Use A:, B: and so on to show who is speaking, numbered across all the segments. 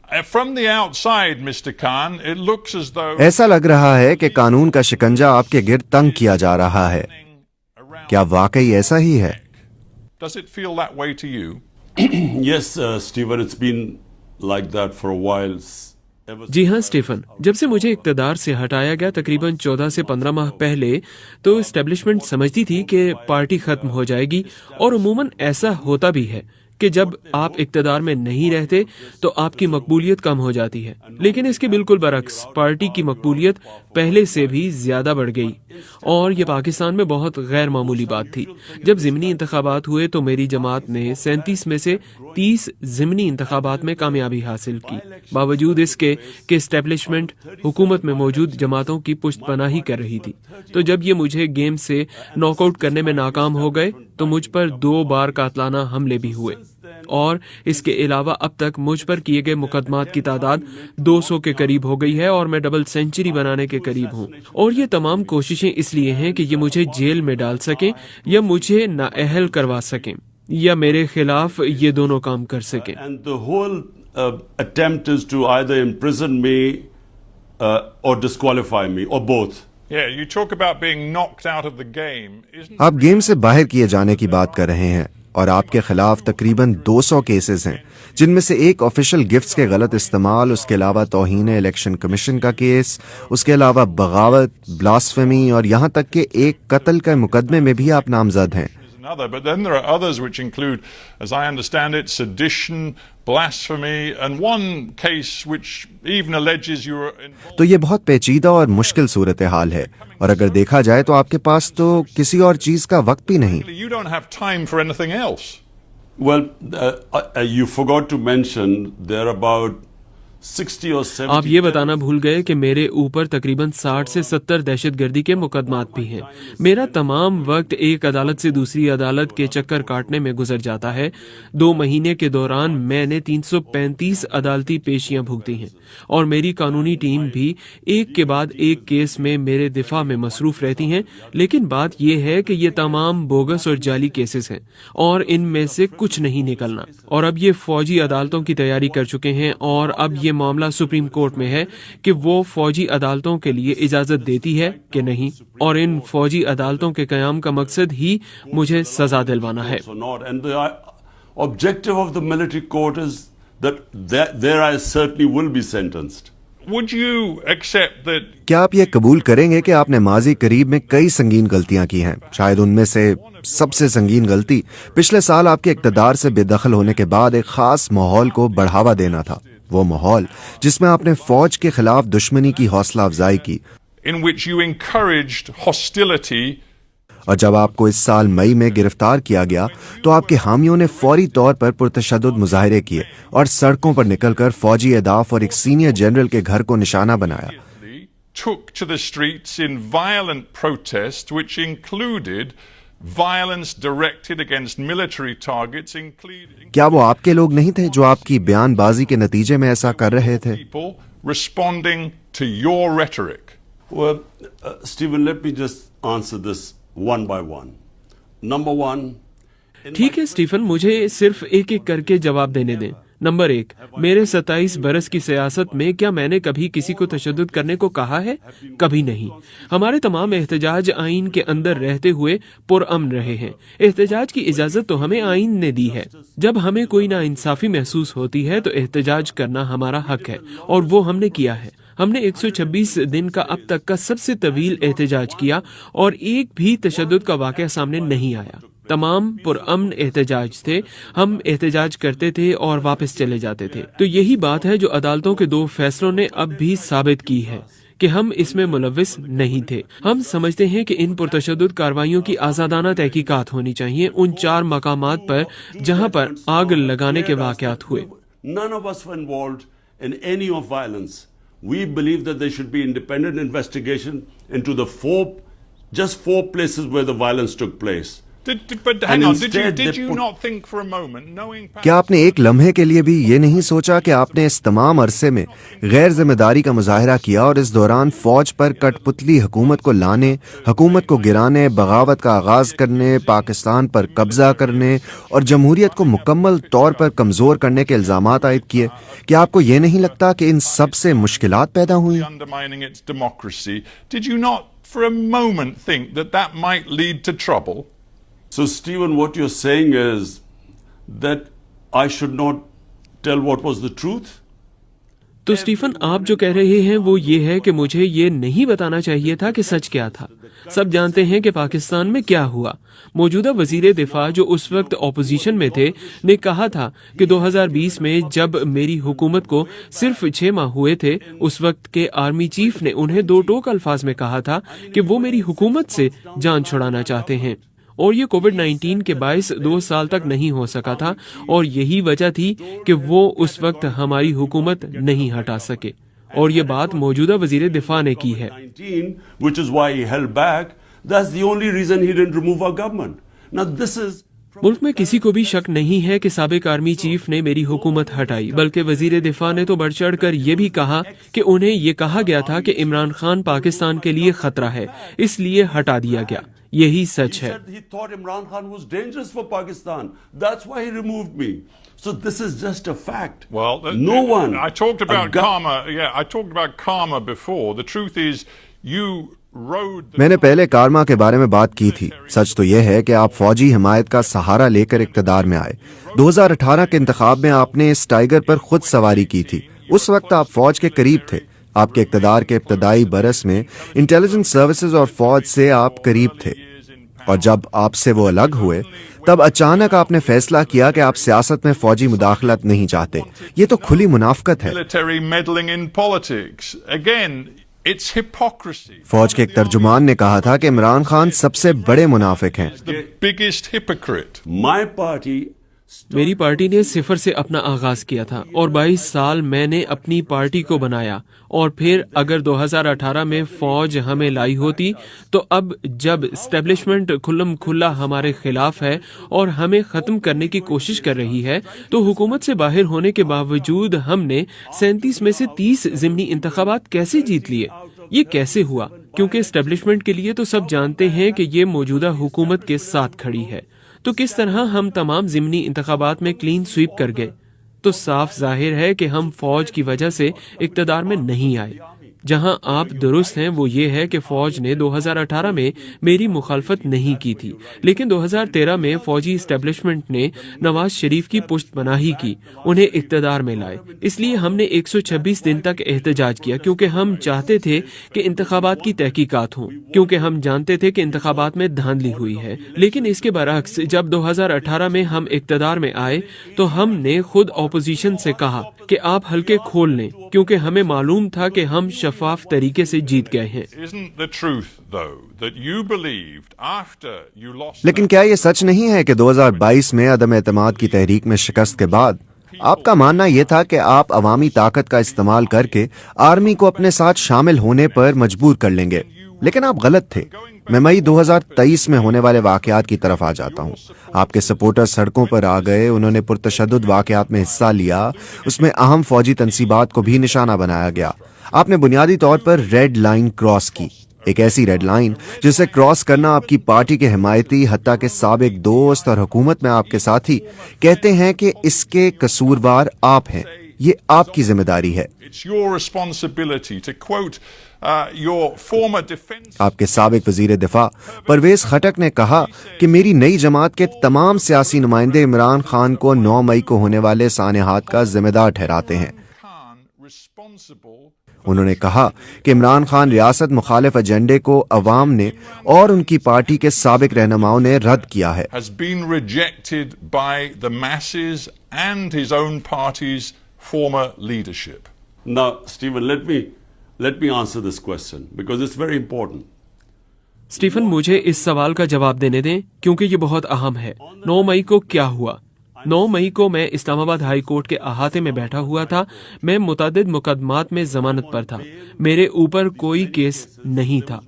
A: From the outside, Mr. Khan, it looks as though
B: ایسا لگ رہا ہے کہ قانون کا شکنجا آپ کے گرد تنگ کیا جا رہا ہے. کیا واقعی ایسا ہی ہے؟
A: Does it feel that way to you?
C: Yes, Stephen, it's been like that for a while.
D: جی ہاں اسٹیفن، جب سے مجھے اقتدار سے ہٹایا گیا تقریباً 14 سے 15 ماہ پہلے تو اسٹیبلشمنٹ سمجھتی تھی کہ پارٹی ختم ہو جائے گی، اور عموماً ایسا ہوتا بھی ہے کہ جب آپ اقتدار میں نہیں رہتے تو آپ کی مقبولیت کم ہو جاتی ہے. لیکن اس کے بالکل برعکس پارٹی کی مقبولیت پہلے سے بھی زیادہ بڑھ گئی، اور یہ پاکستان میں بہت غیر معمولی بات تھی. جب ضمنی انتخابات ہوئے تو میری جماعت نے 37 میں سے 30 ضمنی انتخابات میں کامیابی حاصل کی، باوجود اس کے کہ اسٹیبلشمنٹ حکومت میں موجود جماعتوں کی پشت پناہی کر رہی تھی. تو جب یہ مجھے گیم سے ناک آؤٹ کرنے میں ناکام ہو گئے تو مجھ پر 2 بار قاتلانہ حملے بھی ہوئے، اور اس کے علاوہ اب تک مجھ پر کیے گئے مقدمات کی تعداد 200 کے قریب ہو گئی ہے، اور میں ڈبل سینچری بنانے کے قریب ہوں. اور یہ تمام کوششیں اس لیے ہیں کہ یہ مجھے جیل میں ڈال سکیں یا مجھے نااہل کروا سکیں یا میرے خلاف یہ دونوں کام کر سکیں.
C: And the whole attempt is to either imprison me or disqualify me, or both.
A: Yeah, you talk about being knocked out of the game.
B: آپ گیم سے باہر کیے جانے کی بات کر رہے ہیں، اور آپ کے خلاف تقریباً 200 کیسز ہیں، جن میں سے ایک آفیشل گفٹس کے غلط استعمال، اس کے علاوہ توہین الیکشن کمیشن کا کیس، اس کے علاوہ بغاوت، بلاسفیمی، اور یہاں تک کہ ایک قتل کے مقدمے میں بھی آپ نامزد ہیں.
A: But then there are others which include, as I understand it, sedition, blasphemy, and one case which even alleges you were involved.
B: تو یہ بہت پیچیدہ اور مشکل صورتحال ہے، اور اگر دیکھا جائے تو آپ کے پاس تو کسی اور چیز کا وقت بھی نہیں.
A: You don't have time for anything else.
C: Well, you forgot to mention there are about 60 or 70.
D: آپ یہ بتانا بھول گئے کہ میرے اوپر تقریباً 60 سے 70 دہشت گردی کے مقدمات بھی ہیں. میرا تمام وقت ایک عدالت سے دوسری عدالت کے چکر کاٹنے میں گزر جاتا ہے. 2 مہینے کے دوران میں نے 335 عدالتی پیشیاں بھگتی ہیں، اور میری قانونی ٹیم بھی ایک کے بعد ایک کیس میں میرے دفاع میں مصروف رہتی ہیں. لیکن بات یہ ہے کہ یہ تمام بوگس اور جعلی کیسز ہیں، اور ان میں سے کچھ نہیں نکلنا. اور اب یہ فوجی عدالتوں کی تیاری کر چکے ہیں، اور اب یہ معاملہ سپریم کورٹ میں ہے کہ وہ فوجی عدالتوں کے لیے اجازت دیتی ہے کہ نہیں، اور ان فوجی عدالتوں کے قیام کا مقصد ہی مجھے سزا دلوانا ہے.
C: And the objective of the military court is that there I certainly will be sentenced.
A: Would you accept that?
B: کیا آپ یہ قبول کریں گے کہ آپ نے ماضی قریب میں کئی سنگین غلطیاں کی ہیں؟ شاید ان میں سے سب سے سنگین غلطی پچھلے سال آپ کے اقتدار سے بے دخل ہونے کے بعد ایک خاص ماحول کو بڑھاوا دینا تھا. وہ ماحول جس میں آپ نے فوج کے خلاف دشمنی کی حوصلہ افزائی کی،
A: In which you encouraged hostility.
B: اور جب آپ کو اس سال مئی میں گرفتار کیا گیا تو آپ کے حامیوں نے فوری طور پر پرتشدد مظاہرے کیے اور سڑکوں پر نکل کر فوجی اہداف اور ایک سینئر جنرل کے گھر کو نشانہ بنایا.
A: Took to the streets in violent protest, which included violence directed against military targets, including
B: کیا وہ آپ کے لوگ نہیں تھے جو آپ کی بیان بازی کے نتیجے میں ایسا کر رہے تھے؟
A: people responding to your rhetoric.
C: Well, Stephen, let me just answer this one by one. Number one.
D: ٹھیک ہے اسٹیفن، مجھے صرف ایک ایک کر کے جواب دینے دیں. نمبر 1، میرے 27 برس کی سیاست میں کیا میں نے کبھی کسی کو تشدد کرنے کو کہا ہے؟ کبھی نہیں. ہمارے تمام احتجاج آئین کے اندر رہتے ہوئے پرامن رہے ہیں. احتجاج کی اجازت تو ہمیں آئین نے دی ہے. جب ہمیں کوئی ناانصافی محسوس ہوتی ہے تو احتجاج کرنا ہمارا حق ہے، اور وہ ہم نے کیا ہے. ہم نے 126 دن کا اب تک کا سب سے طویل احتجاج کیا، اور ایک بھی تشدد کا واقعہ سامنے نہیں آیا. تمام پرامن احتجاج تھے. ہم احتجاج کرتے تھے اور واپس چلے جاتے تھے. تو یہی بات ہے جو عدالتوں کے 2 فیصلوں نے اب بھی ثابت کی ہے کہ ہم اس میں ملوث نہیں تھے. ہم سمجھتے ہیں کہ ان پرتشدد کارروائیوں کی آزادانہ تحقیقات ہونی چاہیے ان 4 مقامات پر جہاں پر آگ لگانے کے واقعات ہوئے.
C: None of us were involved in any of violence. We believe that there should be independent investigation into the 4 places where the violence took place.
A: But hang
C: And
A: on,
C: instead
A: did
C: they
A: you
C: put-
A: not think for a moment, knowing
B: क्या आपने एक लम्हे के लिए भी ये नहीं सोचा कि आपने इस तमाम अरसे में गैर जिम्मेदारी का मुजाहरा किया और इस दौरान फौज पर कठपुतली हुकूमत को लाने, हुकूमत को गिराने, बगावत का आगाज करने, पाकिस्तान पर कब्जा करने और जमहूरियत को मुकम्मल तौर पर कमजोर करने के इल्जामात आयद किए? क्या आपको ये नहीं लगता कि इन सब से मुश्किलात पैदा हुई?
A: undermining its democracy, did you not for a moment think that that might lead to trouble?
C: So, Stephen, what you're saying is that I should not tell what was the truth?
D: तो Stephen, आप जो कह रहे हैं वो ये है कि मुझे ये नहीं बताना चाहिए था कि सच क्या था। सब जानते हैं कि पाकिस्तान में क्या हुआ। मौजूदा वजीर दिफा जो उस वक्त ऑपोजिशन में थे ने कहा था कि 2020 में जब मेरी हुकूमत को सिर्फ 6 माह हुए थे, उस वक्त के आर्मी चीफ ने उन्हें दो टोक अल्फाज में कहा था कि वो मेरी हुकूमत से जान छुड़ाना चाहते हैं, और ये कोविड-19 के बायस 2 साल तक नहीं हो सका था, और यही वजह थी कि वो उस वक्त हमारी हुकूमत नहीं हटा सके। और ये बात मौजूदा वजीर दिफा ने की है।
C: 19, which is why he held back. That's the only reason he didn't remove our government. Now, this is
D: मुल्क में किसी को भी शक नहीं है कि साबिक आर्मी चीफ ने मेरी हुकूमत हटाई, बल्कि वजीर दिफा ने तो बढ़ चढ़ कर ये भी कहा कि उन्हें ये कहा गया था कि इमरान खान पाकिस्तान के लिए खतरा है, इसलिए हटा दिया गया। यही सच है।
C: he thought Imran Khan was dangerous for Pakistan. That's why he removed me. So this is just a fact.
A: Well,
C: no one.
A: I talked about
C: a gu-
A: karma. Yeah, I talked about karma before. The truth is, you rode.
B: मैंने पहले कारमा के बारे में बात की थी। सच तो यह है कि आप फौजी हिमायत का सहारा लेकर इक्तदार में आए। 2018 के इंतखाब में आपने इस टाइगर पर खुद सवारी की थी। उस वक्त आप फौज के करीब थे। आपके इक्तदार के इब्तदाई बरस में इंटेलिजेंस सर्विसेज और फौज से आप करीब थे, और जब आपसे वो अलग हुए तब अचानक आपने फैसला किया कि आप सियासत में फौजी मुदाखलत नहीं चाहते। ये तो खुली मुनाफकत है।
A: Military meddling in politics. Again, it's hypocrisy.
B: फौज के एक तर्जुमान ने कहा था कि इमरान खान सबसे बड़े मुनाफिक हैं।
A: The biggest hypocrite.
C: My party.
D: मेरी पार्टी ने सिफर से अपना आगाज किया था, और 22 साल मैंने अपनी पार्टी को बनाया, और फिर अगर 2018 में फौज हमें लाई होती तो अब जब एस्टेब्लिशमेंट खुल्लम खुल्ला हमारे खिलाफ है और हमें खत्म करने की कोशिश कर रही है, तो हुकूमत से बाहर होने के बावजूद हमने 37 में से 30 ज़िमनी इंतखाबात कैसे जीत लिए? ये कैसे हुआ? क्योंकि एस्टेब्लिशमेंट के लिए तो सब जानते हैं कि ये मौजूदा हुकूमत के साथ खड़ी है। तो किस तरह हम तमाम ज़िमनी इंतखाबात में क्लीन स्वीप कर गए? तो साफ जाहिर है कि हम फौज की वजह से इक्तदार में नहीं आए। जहां आप दुरुस्त हैं वो ये है कि फौज ने 2018 में मेरी मुखालफत नहीं की थी, लेकिन 2013 में फौजी एस्टेब्लिशमेंट ने नवाज शरीफ की पुश्तपनाही की, उन्हें इक्तदार में लाए। इसलिए हमने 126 दिन तक एहतजाज किया, क्योंकि हम चाहते थे कि इंतखाबात की तहकीकात हों, क्योंकि हम जानते थे कि इंतखाबात में धांधली हुई है। लेकिन इसके बरअक्स जब 2018 में हम इक्तदार में आए तो हमने खुद ऑपोजिशन से कहा कि आप हल्के खोल लें, क्योंकि हमें मालूम था कि हम शफाफ तरीके से जीत गए हैं।
A: Isn't the truth, though, that you believed after you lost?
B: लेकिन क्या ये सच नहीं है कि 2022 में अदम एतमाद की तहरीक में शिकस्त के बाद आपका मानना यह था कि आप अवामी ताकत का इस्तेमाल करके आर्मी को अपने साथ शामिल होने पर मजबूर कर लेंगे? लेकिन आप गलत थे। मैं मई 2023 में होने वाले वाकयात की तरफ आ जाता हूँ। आपके सपोर्टर सड़कों पर आ गए, उन्होंने पुरतशद्दुद वाकयात में हिस्सा लिया, उसमें अहम फौजी तनसीबात को भी निशाना बनाया गया। आपने बुनियादी तौर पर रेड लाइन क्रॉस की, एक ऐसी रेड लाइन जिसे क्रॉस करना आपकी पार्टी के हिमायती, हत्ता के साबिक दोस्त और हुकूमत में आपके साथी कहते हैं कि इसके कसूरवार आप हैं। ये आपकी जिम्मेदारी है।
A: It's your responsibility to quote your former defense.
B: आपके साबिक वजीर दिफा परवेज खटक ने कहा कि मेरी नई जमात के तमाम सियासी नुमाइंदे इमरान खान को 9 मई को होने वाले सानेहात का जिम्मेदार ठहराते हैं।
A: Khan responsible.
B: उन्होंने कहा कि इमरान खान रियासत मुखालिफ एजेंडे को अवाम ने और उनकी पार्टी के साबिक रहनुमाओं ने रद्द किया है।
A: Has been rejected by the masses and his own party's former leadership.
C: Now, Stephen, let me answer this question because it's very important.
D: Stephen, मुझे इस सवाल का जवाब देने दें, क्योंकि ये बहुत अहम है। 9 मई को क्या हुआ? 9 मई को मैं इस्लामाबाद हाई कोर्ट के अहाते में बैठा हुआ था। मैं मुतअद्दिद मुकदमात में जमानत पर था। मेरे ऊपर कोई केस नहीं था।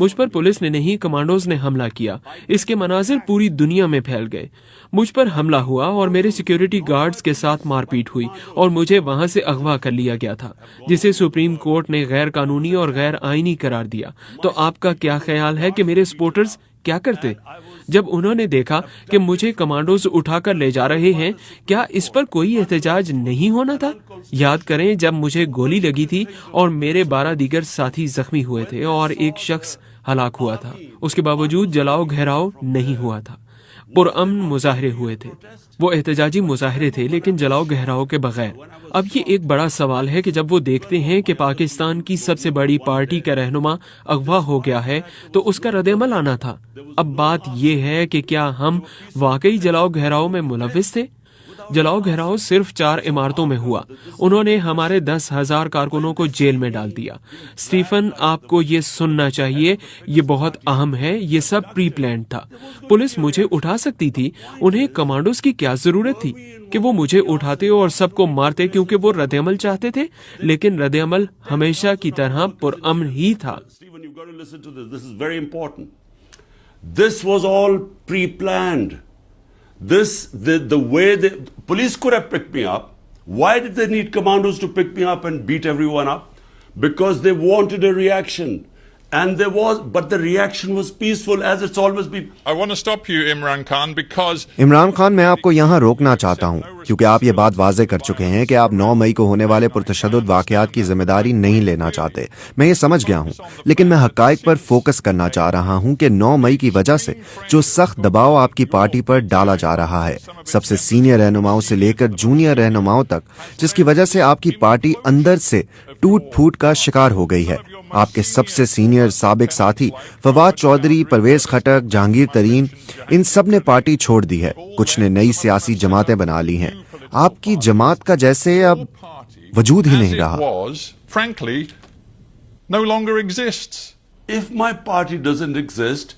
D: मुझ पर पुलिस ने नहीं, कमांडोज ने हमला किया। इसके मनाजिर पूरी दुनिया में फैल गए। मुझ पर हमला हुआ और मेरे सिक्योरिटी गार्ड्स के साथ मारपीट हुई और मुझे वहां से अगवा कर लिया गया था, जिसे सुप्रीम कोर्ट ने गैर कानूनी और गैर आईनी करार दिया। तो आपका क्या ख्याल है कि मेरे सपोर्टर्स क्या करते? जब उन्होंने देखा कि मुझे कमांडोज उठाकर ले जा रहे हैं, क्या इस पर कोई एहतजाज नहीं होना था? याद करें, जब मुझे गोली लगी थी और मेरे 12 दीगर साथी जख्मी हुए थे और एक शख्स हलाक हुआ था, उसके बावजूद जलाओ घेराव नहीं हुआ था। पुरअमन मुजाहरे हुए थे। वो एहतजाजी मुजाहरे थे, लेकिन जलाओ गहराव के बगैर। अब ये एक बड़ा सवाल है कि जब वो देखते हैं कि पाकिस्तान की सबसे बड़ी पार्टी का रहनुमा अगवा हो गया है, तो उसका रद्द-ए-अमल आना था। अब बात ये है कि क्या हम वाकई जलाओ गहराव में मुलव्विस थे? जलाओ घेराव सिर्फ 4 इमारतों में हुआ। उन्होंने हमारे 10,000 कारकुनों को जेल में डाल दिया। स्टीफन, आपको ये सुनना चाहिए, ये बहुत अहम है। ये सब प्री प्लान था। पुलिस मुझे उठा सकती थी। उन्हें कमांडोज की क्या जरूरत थी कि वो मुझे उठाते और सबको मारते क्योंकि वो रद्द-ए-अमल चाहते थे? लेकिन रद्द-ए-अमल हमेशा की तरह पुरअमन ही था।
C: Stephen, you've got to listen to this. This is very important. This was all pre-planned. The way the police could have picked me up. Why did they need commandos to pick me up and beat everyone up? Because they wanted a reaction. And there was, but the reaction was peaceful, as it's always been.
A: I want to stop you, Imran Khan, because
B: Imran Khan, मैं आपको यहाँ रोकना चाहता हूँ क्योंकि आप ये बात वाज़े कर चुके हैं कि आप 9 मई को होने वाले पुरतशद्दुद वाक़यात की जिम्मेदारी नहीं लेना चाहते। मैं ये समझ गया हूँ, लेकिन मैं हक़ाइक़ पर फोकस करना चाह रहा हूँ कि 9 मई की वजह से जो सख्त दबाव आपकी पार्टी पर डाला जा रहा है, सबसे सीनियर रहनुमाओं से लेकर जूनियर रहनुमाओं तक, जिसकी वजह से आपकी पार्टी अंदर से टूट फूट का शिकार हो गई है। आपके सबसे सीनियर साबिक साथी फवाद चौधरी, परवेज खटक, जहांगीर तरीन, इन सब ने पार्टी छोड़ दी है। कुछ ने नई सियासी जमातें बना ली हैं। आपकी जमात का जैसे अब वजूद ही नहीं रहा।
A: was, frankly, no longer exists.
C: If my party doesn't exist,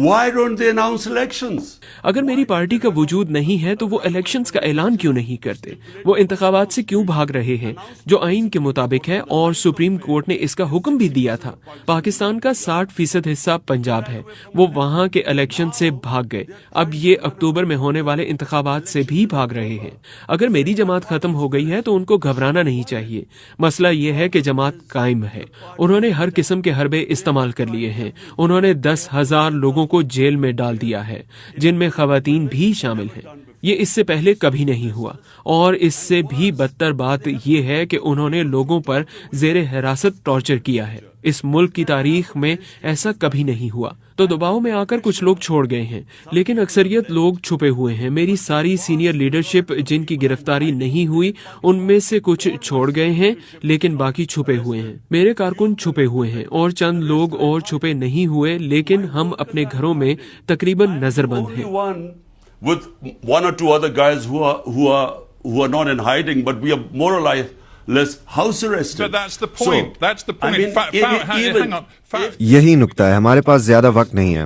C: why don't they announce elections?
D: अगर मेरी पार्टी का वजूद नहीं है तो वो इलेक्शंस का ऐलान क्यों नहीं करते? वो इंतखाबात से क्यों भाग रहे हैं, जो आइन के मुताबिक है और सुप्रीम कोर्ट ने इसका हुक्म भी दिया था? पाकिस्तान का 60% हिस्सा पंजाब है। वो वहाँ के इलेक्शन से भाग गए। अब ये अक्टूबर में होने वाले इंतखाबात से भी भाग रहे हैं। अगर मेरी जमात खत्म हो गई है तो उनको घबराना नहीं चाहिए। मसला ये है कि जमात कायम है। उन्होंने हर किस्म के हरबे इस्तेमाल कर लिए हैं। उन्होंने 10,000 लोगों को जेल में डाल दिया है, जिनमें खवातीन भी शामिल हैं। ये इससे पहले कभी नहीं हुआ। और इससे भी बदतर बात यह है कि उन्होंने लोगों पर जेरे हिरासत टॉर्चर किया है। इस मुल्क की तारीख में ऐसा कभी नहीं हुआ। तो दबाव में आकर कुछ लोग छोड़ गए हैं, लेकिन अक्सरियत लोग छुपे हुए हैं। मेरी सारी सीनियर लीडरशिप जिनकी गिरफ्तारी नहीं हुई, उनमें से कुछ छोड़ गए हैं, लेकिन बाकी छुपे हुए हैं। मेरे कारकुन छुपे हुए हैं और चंद लोग और छुपे नहीं हुए, लेकिन हम अपने घरों में तकरीबन नजरबंद हैं।
C: Only one with 1 or 2 other guys who are not in hiding, but we are more or less house arrested.
A: But that's the point. That's the point.
C: I mean,
A: Hang on.
B: यही नुक्ता है। हमारे पास ज्यादा वक्त नहीं है।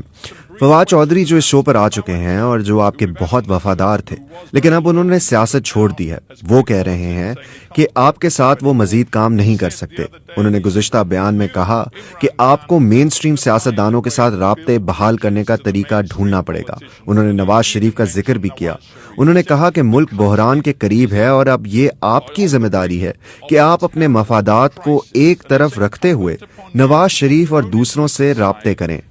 B: फवाद चौधरी जो इस शो पर आ चुके हैं और जो आपके बहुत वफादार थे, लेकिन अब उन्होंने सियासत छोड़ दी है, वो कह रहे हैं कि आपके साथ वो मजीद काम नहीं कर सकते। उन्होंने गुज़िश्ता बयान में कहा कि आपको मेन स्ट्रीम सियासतदानों के साथ राब्ते बहाल करने का तरीका ढूंढना पड़ेगा। उन्होंने नवाज शरीफ का जिक्र भी किया। उन्होंने कहा कि मुल्क बहरान के करीब है और अब ये आपकी जिम्मेदारी है कि आप अपने मफादात को एक तरफ रखते हुए नवाज शरीफ और दूसरों से राब्ते करें।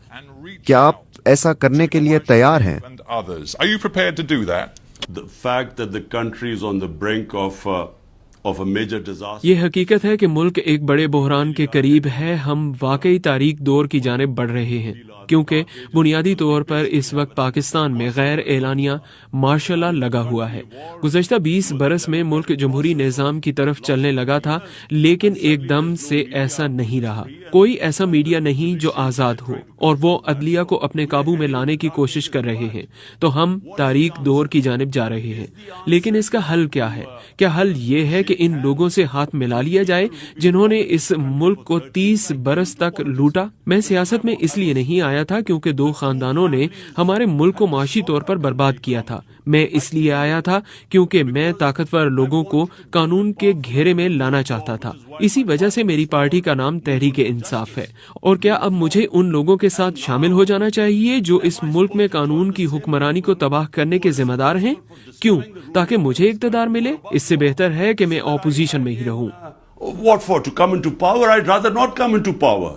B: क्या आप ऐसा करने के लिए तैयार हैं?
A: And others. Are you prepared to do that?
C: The fact that the country is on the brink of a major disaster.
D: ये हकीकत है कि मुल्क एक बड़े बहरान के करीब है। हम वाकई तारीख दौर की जानिब बढ़ रहे हैं, क्योंकि बुनियादी तौर पर इस वक्त पाकिस्तान में गैर एलानिया मार्शल लॉ लगा हुआ है। गुज़श्ता 20 बरस में मुल्क जमहूरी निज़ाम की तरफ चलने लगा था, लेकिन एकदम से ऐसा नहीं रहा। कोई ऐसा मीडिया नहीं जो आज़ाद हो, और वो अदलिया को अपने काबू में लाने की कोशिश कर रहे हैं। तो हम तारीख दौर की जानिब जा रहे हैं। लेकिन इसका हल क्या है? क्या हल ये है कि इन लोगों से हाथ मिला लिया जाए जिन्होंने इस मुल्क को 30 बरस तक लूटा? मैं सियासत में इसलिए नहीं आया था क्योंकि 2 खानदानों ने हमारे मुल्क को माशी तौर पर बर्बाद किया था। میں اس لیے آیا تھا کیونکہ میں طاقتور لوگوں کو قانون کے گھیرے میں لانا چاہتا تھا. اسی وجہ سے میری پارٹی کا نام تحریک انصاف ہے. اور کیا اب مجھے ان لوگوں کے ساتھ شامل ہو جانا چاہیے جو اس ملک میں قانون کی حکمرانی کو تباہ کرنے کے ذمہ دار ہیں؟ کیوں؟ تاکہ مجھے اقتدار ملے. اس سے بہتر ہے کہ میں اپوزیشن میں ہی رہوں.
C: What for? To come into power? I'd rather not come into power.